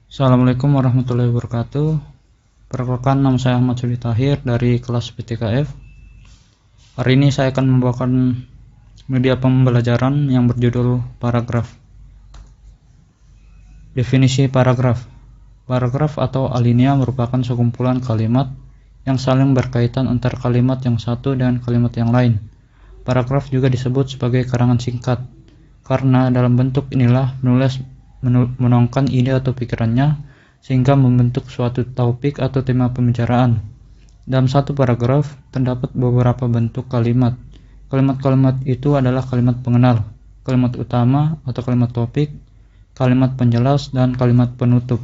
Assalamualaikum warahmatullahi wabarakatuh. Perkenalkan, nama saya Ahmad Sudi Tahir dari kelas PTKF. Hari ini saya akan membawakan media pembelajaran yang berjudul paragraf. Definisi paragraf. Paragraf atau alinea merupakan sekumpulan kalimat yang saling berkaitan antar kalimat yang satu dan kalimat yang lain. Paragraf juga disebut sebagai karangan singkat, karena dalam bentuk inilah penulis menuangkan ide atau pikirannya sehingga membentuk suatu topik atau tema pembicaraan. Dalam satu paragraf terdapat beberapa bentuk kalimat. Kalimat-kalimat itu adalah kalimat pengenal, kalimat utama atau kalimat topik, kalimat penjelas, dan kalimat penutup.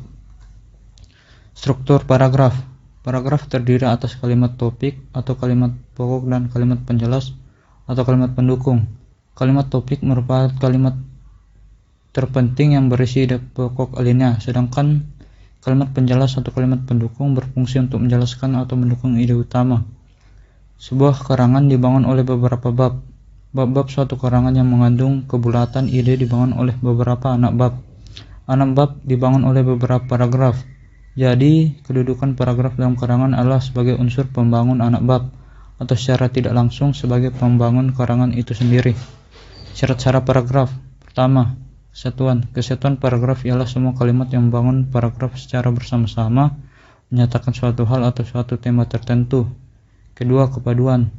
Struktur paragraf. Paragraf terdiri atas kalimat topik atau kalimat pokok dan kalimat penjelas atau kalimat pendukung. Kalimat topik merupakan kalimat terpenting yang berisi ide pokok alinea, sedangkan kalimat penjelas atau kalimat pendukung berfungsi untuk menjelaskan atau mendukung ide utama. Sebuah karangan dibangun oleh beberapa bab. Bab-bab suatu karangan yang mengandung kebulatan ide dibangun oleh beberapa anak bab. Anak bab dibangun oleh beberapa paragraf. Jadi, kedudukan paragraf dalam karangan adalah sebagai unsur pembangun anak bab, atau secara tidak langsung sebagai pembangun karangan itu sendiri. Syarat-syarat paragraf. Pertama, kesatuan. Kesatuan paragraf ialah semua kalimat yang membangun paragraf secara bersama-sama, menyatakan suatu hal atau suatu tema tertentu. Kedua, kepaduan.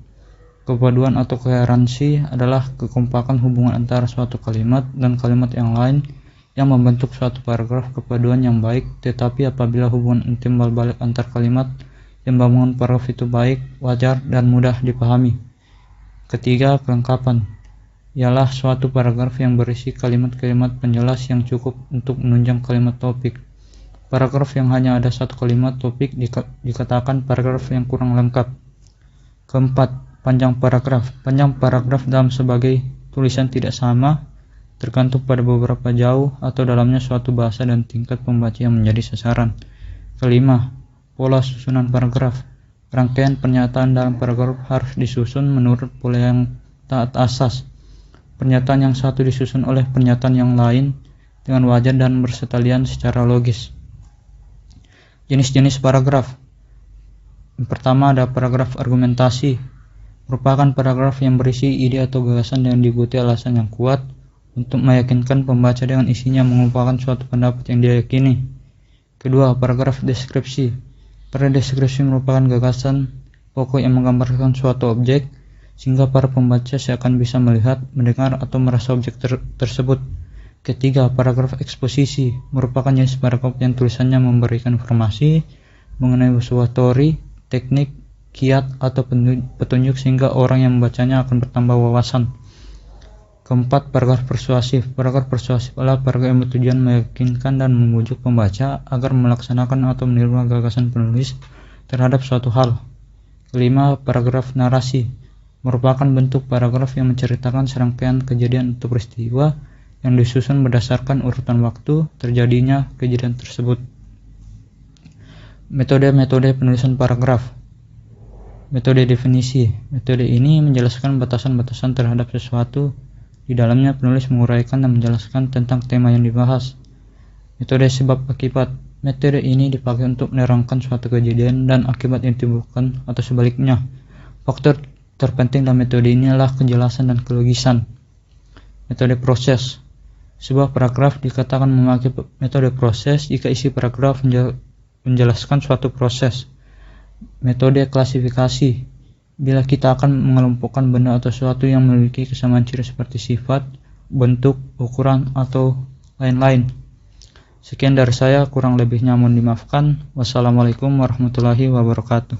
Kepaduan atau koherensi adalah kekompakan hubungan antara suatu kalimat dan kalimat yang lain yang membentuk suatu paragraf. Kepaduan yang baik, tetapi apabila hubungan timbal balik antar kalimat yang membangun paragraf itu baik, wajar, dan mudah dipahami. Ketiga, kelengkapan. Ialah suatu paragraf yang berisi kalimat-kalimat penjelas yang cukup untuk menunjang kalimat topik. Paragraf yang hanya ada satu kalimat topik dikatakan paragraf yang kurang lengkap. Keempat, panjang paragraf. Panjang paragraf dalam sebagai tulisan tidak sama, tergantung pada beberapa jauh atau dalamnya suatu bahasa dan tingkat pembaca yang menjadi sasaran. Kelima, pola susunan paragraf. Rangkaian pernyataan dalam paragraf harus disusun menurut pola yang taat asas. Pernyataan yang satu disusun oleh pernyataan yang lain dengan wajar dan bersetalian secara logis. Jenis-jenis paragraf. Yang pertama ada paragraf argumentasi. Merupakan paragraf yang berisi ide atau gagasan yang diikuti alasan yang kuat untuk meyakinkan pembaca dengan isinya mengumpulkan suatu pendapat yang diyakini. Kedua, paragraf deskripsi. Paragraf deskripsi merupakan gagasan pokok yang menggambarkan suatu objek sehingga para pembaca seakan bisa melihat, mendengar, atau merasa objek tersebut. Ketiga, paragraf eksposisi merupakan jenis paragraf yang tulisannya memberikan informasi mengenai sebuah teori, teknik, kiat, atau petunjuk sehingga orang yang membacanya akan bertambah wawasan. Keempat, paragraf persuasif. Paragraf persuasif adalah paragraf yang bertujuan meyakinkan dan membujuk pembaca agar melaksanakan atau meniru gagasan penulis terhadap suatu hal. Kelima, paragraf narasi. Merupakan bentuk paragraf yang menceritakan serangkaian kejadian atau peristiwa yang disusun berdasarkan urutan waktu terjadinya kejadian tersebut. Metode-metode penulisan paragraf. Metode definisi. Metode ini menjelaskan batasan-batasan terhadap sesuatu. Di dalamnya penulis menguraikan dan menjelaskan tentang tema yang dibahas. Metode sebab akibat. Metode ini dipakai untuk menerangkan suatu kejadian dan akibat yang ditimbulkan atau sebaliknya. Faktor terpenting dalam metode ini adalah kejelasan dan kelogisan. Metode proses. Sebuah paragraf dikatakan memakai metode proses jika isi paragraf menjelaskan suatu proses. Metode klasifikasi. Bila kita akan mengelompokkan benda atau sesuatu yang memiliki kesamaan ciri seperti sifat, bentuk, ukuran, atau lain-lain. Sekian dari saya, kurang lebihnya mohon dimaafkan. Wassalamualaikum warahmatullahi wabarakatuh.